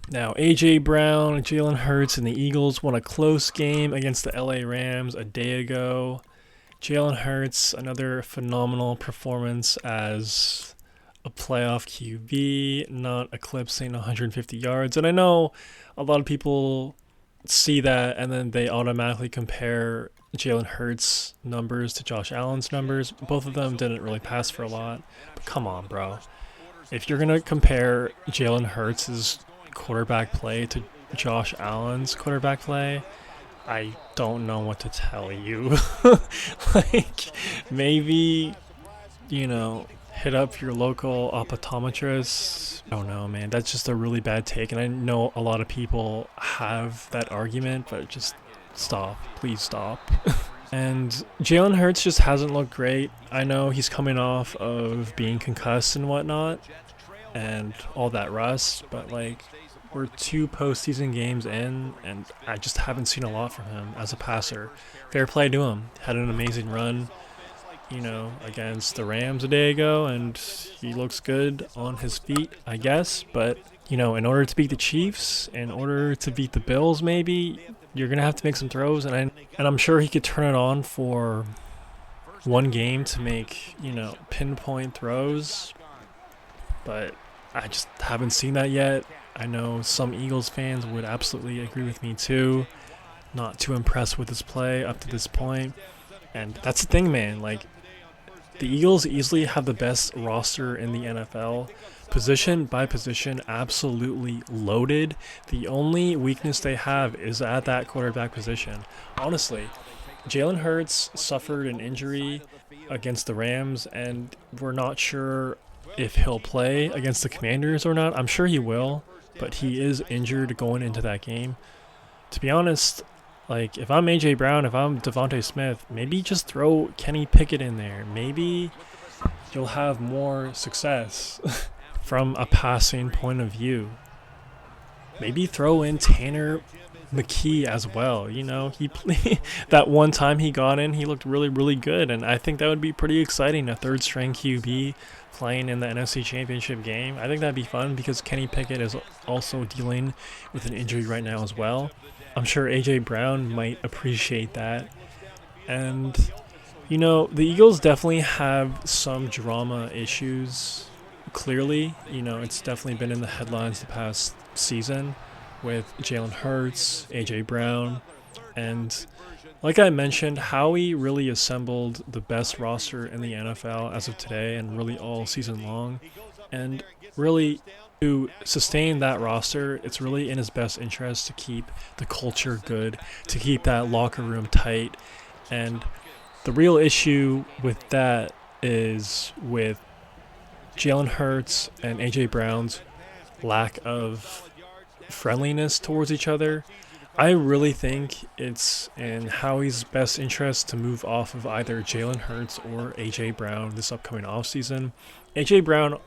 Now, A.J. Brown, Jalen Hurts, and the Eagles won a close game against the LA Rams a day ago. Jalen Hurts, another phenomenal performance as a playoff QB, not eclipsing 150 yards. And I know a lot of people see that and then they automatically compare Jalen Hurts' numbers to Josh Allen's numbers. Both of them didn't really pass for a lot. But come on, bro. If you're going to compare Jalen Hurts' quarterback play to Josh Allen's quarterback play, I don't know what to tell you. Like, maybe, hit up your local optometrist. I don't know, man. That's just a really bad take. And I know a lot of people have that argument, but just stop. Please stop. And Jalen Hurts just hasn't looked great. I know he's coming off of being concussed and whatnot and all that rust, but we're 2 postseason games in, and I just haven't seen a lot from him as a passer. Fair play to him. Had an amazing run, against the Rams a day ago, and he looks good on his feet, I guess. But, in order to beat the Chiefs, in order to beat the Bills, maybe, you're going to have to make some throws, and I'm sure he could turn it on for one game to make, pinpoint throws, but I just haven't seen that yet. I know some Eagles fans would absolutely agree with me too. Not too impressed with his play up to this point. And that's the thing, man. The Eagles easily have the best roster in the NFL. Position by position, absolutely loaded. The only weakness they have is at that quarterback position. Honestly, Jalen Hurts suffered an injury against the Rams, and we're not sure if he'll play against the Commanders or not. I'm sure he will, but he is injured going into that game. To be honest, if I'm A.J. Brown, if I'm Devontae Smith, maybe just throw Kenny Pickett in there. Maybe you'll have more success from a passing point of view. Maybe throw in Tanner McKee as well. He that one time he got in, he looked really, really good, and I think that would be pretty exciting. A third-string QB playing in the NFC Championship game. I think that'd be fun because Kenny Pickett is also dealing with an injury right now as well. I'm sure A.J. Brown might appreciate that. And, the Eagles definitely have some drama issues. Clearly, it's definitely been in the headlines the past season with Jalen Hurts, A.J. Brown, and like I mentioned, Howie really assembled the best roster in the NFL as of today and really all season long. And really, to sustain that roster, it's really in his best interest to keep the culture good, to keep that locker room tight. And the real issue with that is with Jalen Hurts and A.J. Brown's lack of friendliness towards each other. I really think it's in Howie's best interest to move off of either Jalen Hurts or A.J. Brown this upcoming offseason. A.J. Brown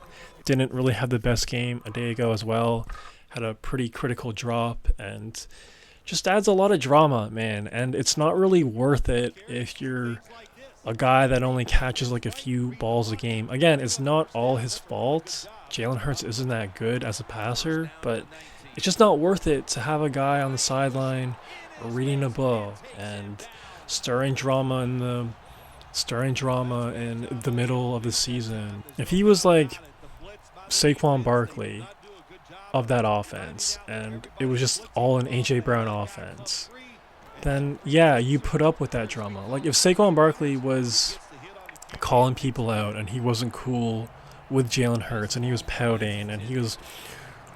didn't really have the best game a day ago as well. Had a pretty critical drop and just adds a lot of drama, man. And it's not really worth it if you're a guy that only catches a few balls a game. Again, it's not all his fault. Jalen Hurts isn't that good as a passer, but it's just not worth it to have a guy on the sideline reading a book and stirring drama in the middle of the season. If he was like Saquon Barkley of that offense and it was just all an A.J. Brown offense, then yeah, you put up with that drama. If Saquon Barkley was calling people out and he wasn't cool with Jalen Hurts and he was pouting and he was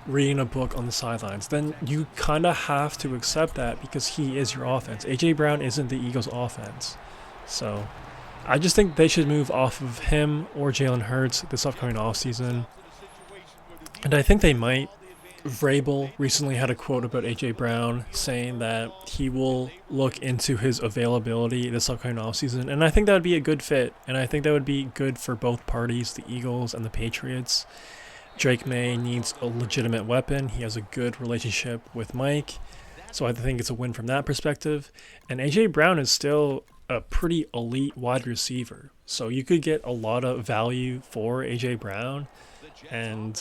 reading a book on the sidelines, then you kind of have to accept that because he is your offense. A.J. Brown isn't the Eagles' offense. So I just think they should move off of him or Jalen Hurts this upcoming offseason. And I think they might. Vrabel recently had a quote about A.J. Brown saying that he will look into his availability this upcoming offseason. And I think that would be a good fit. And I think that would be good for both parties, the Eagles and the Patriots. Drake May needs a legitimate weapon. He has a good relationship with Mike. So I think it's a win from that perspective. And A.J. Brown is still a pretty elite wide receiver. So you could get a lot of value for A.J. Brown. And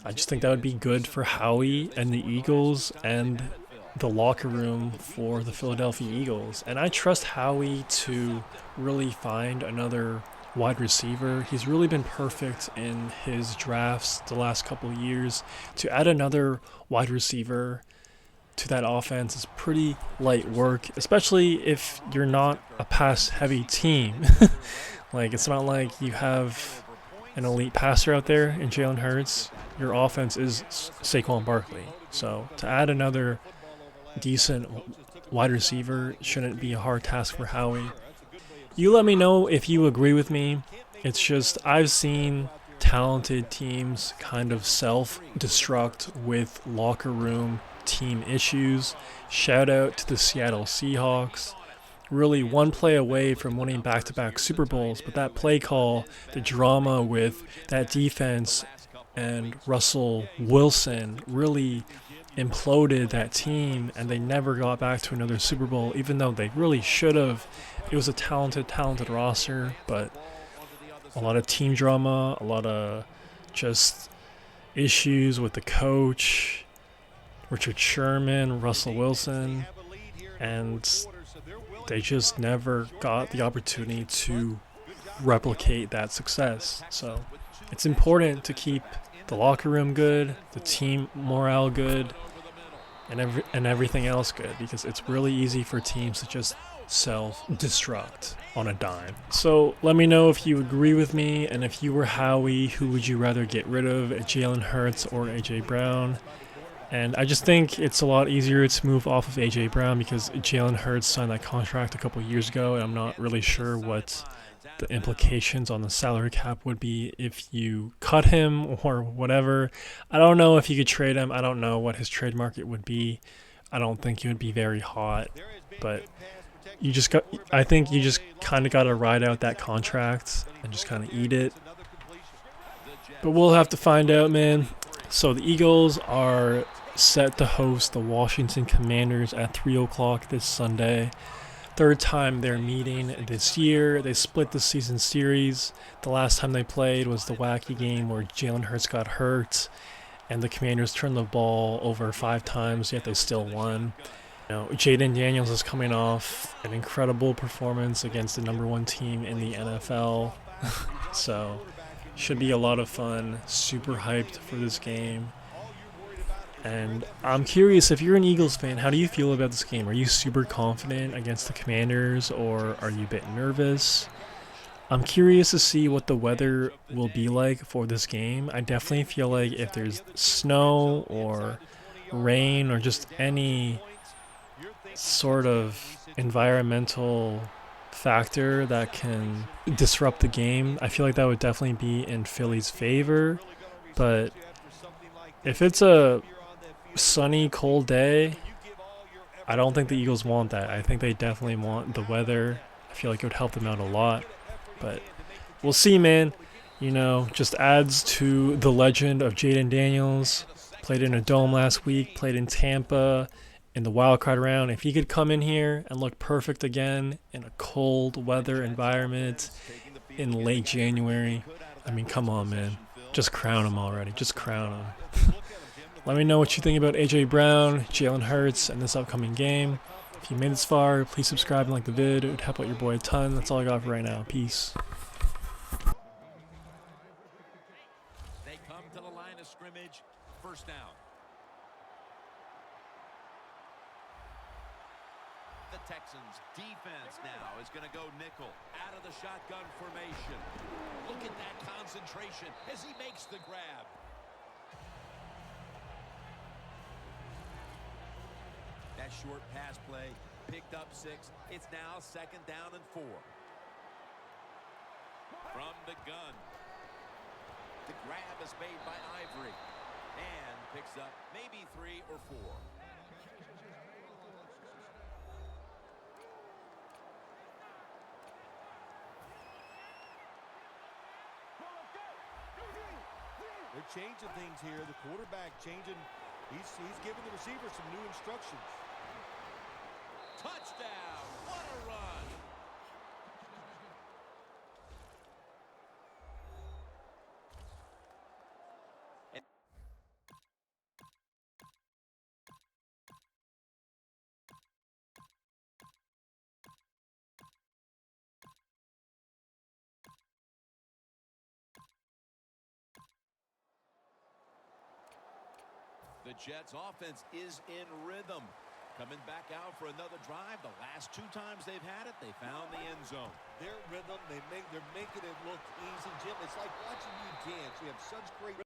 I just think that would be good for Howie and the Eagles and the locker room for the Philadelphia Eagles. And I trust Howie to really find another wide receiver. He's really been perfect in his drafts the last couple of years. To add another wide receiver to that offense is pretty light work, especially if you're not a pass heavy team. Like, it's not like you have an elite passer out there in Jalen Hurts. Your offense is Saquon Barkley. So to add another decent wide receiver shouldn't be a hard task for Howie. You let me know if you agree with me. It's just I've seen talented teams kind of self-destruct with locker room team issues. Shout out to the Seattle Seahawks. Really one play away from winning back-to-back Super Bowls, but that play call, the drama with that defense and Russell Wilson really imploded that team, and they never got back to another Super Bowl, even though they really should have. It was a talented roster, but a lot of team drama, a lot of just issues with the coach, Richard Sherman, Russell Wilson, and they just never got the opportunity to replicate that success. So it's important to keep the locker room good, the team morale good, and everything else good, because it's really easy for teams to just self-destruct on a dime. So let me know if you agree with me, and if you were Howie, who would you rather get rid of, Jalen Hurts or AJ Brown? And I just think it's a lot easier to move off of A.J. Brown because Jalen Hurts signed that contract a couple years ago, and I'm not really sure what the implications on the salary cap would be if you cut him or whatever. I don't know if you could trade him. I don't know what his trade market would be. I don't think he would be very hot, but I think you just kind of got to ride out that contract and just kind of eat it. But we'll have to find out, man. So the Eagles are set to host the Washington Commanders at 3 o'clock this Sunday. Third time they're meeting this year. They split the season series. The last time they played was the wacky game where Jalen Hurts got hurt and the Commanders turned the ball over 5 times, yet they still won. Jaden Daniels is coming off an incredible performance against the number 1 team in the NFL. So should be a lot of fun. Super hyped for this game. And I'm curious, if you're an Eagles fan, how do you feel about this game? Are you super confident against the Commanders, or are you a bit nervous? I'm curious to see what the weather will be like for this game. I definitely feel like if there's snow or rain or just any sort of environmental factor that can disrupt the game, I feel like that would definitely be in Philly's favor. But if it's a sunny, cold day, I don't think the Eagles want that. I think they definitely want the weather. I feel like it would help them out a lot. But we'll see, man. Just adds to the legend of Jaden Daniels. Played in a dome last week, played in Tampa in the wild card round. If he could come in here and look perfect again in a cold weather environment in late January, I mean, come on, man. Just crown him already. Just crown him. Let me know what you think about A.J. Brown, Jalen Hurts, and this upcoming game. If you made this far, please subscribe and like the vid. It would help out your boy a ton. That's all I got for right now. Peace. They come to the line of scrimmage. First down. The Texans defense now is going to go nickel out of the shotgun formation. Look at that concentration as he makes the grab. That short pass play picked up 6. It's now 2nd down and 4. From the gun. The grab is made by Ivory. And picks up maybe 3 or 4. They're changing things here. The quarterback changing. He's giving the receiver some new instructions. Touchdown! What a run! The Jets offense is in rhythm. Coming back out for another drive. The last 2 times they've had it, they found the end zone. Their rhythm, they're making it look easy, Jim. It's like watching you dance. You have such great